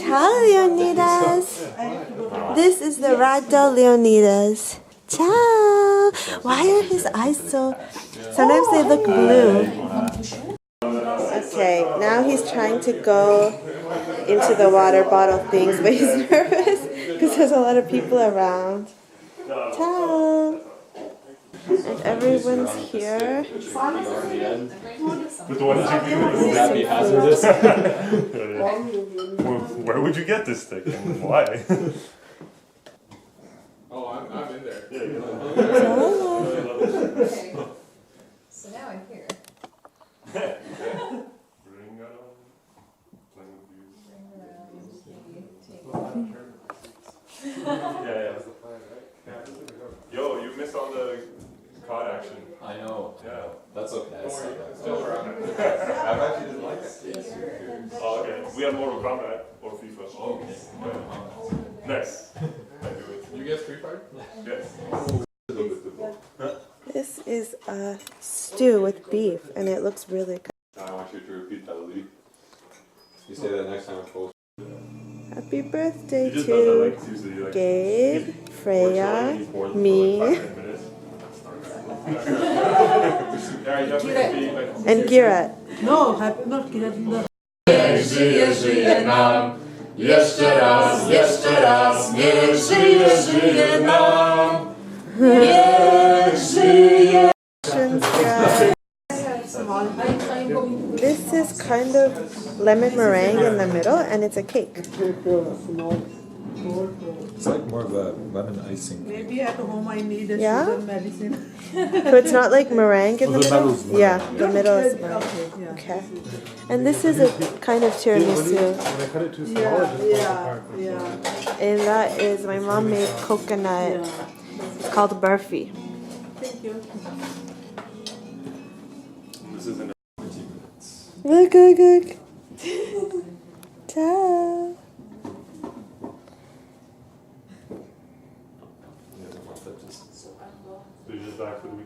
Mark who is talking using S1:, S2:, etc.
S1: Ciao, Leonidas. This is the Ragdoll Leonidas. Ciao. Why are his eyes so... Sometimes they look blue. Okay, now he's trying to go into the water bottle things, but he's nervous because there's a lot of people around. Ciao. And everyone's here.
S2: Where would you get this stick and why?
S3: Oh, I'm in there.
S4: So now I'm here.
S2: Yo, you missed all the COD action.
S3: I know.
S2: Yeah.
S3: That's okay.
S2: Still around.
S3: I actually didn't like it.
S2: Oh, okay. We have Mortal Kombat or FIFA.
S3: Oh, okay.
S2: Next. I do it.
S3: You get Free Fire?
S2: Yes.
S1: This is a stew with beef, and it looks really good.
S3: I want you to repeat that, Lee. You say that next time I'm supposed to.
S1: Happy birthday
S2: He just
S1: to
S2: does that like Tuesday, like,
S1: Gabe,
S2: he's
S1: Freyja,
S2: bored for
S1: me,
S2: like 5 minutes.
S1: and Girat.
S5: No, not Kirat.
S6: Żyje, żyje nam. Jeszcze raz, nie żyje, żyje nam. Nie żyje.
S1: This is kind of lemon meringue in the middle, and it's a cake.
S7: It's like more of a lemon icing.
S5: Maybe at home I need a
S1: Yeah?
S5: sugar medicine.
S1: So it's not like meringue in the middle?
S7: middle's meringue.
S1: Yeah, the middle is meringue.
S5: Okay, yeah.
S1: Okay. And this is a kind of tiramisu.
S7: When I cut it too small,
S5: Yeah.
S1: And that is, my mom made coconut. It's called burfi.
S5: Thank you.
S2: This is an
S1: Look, look, look. Ciao.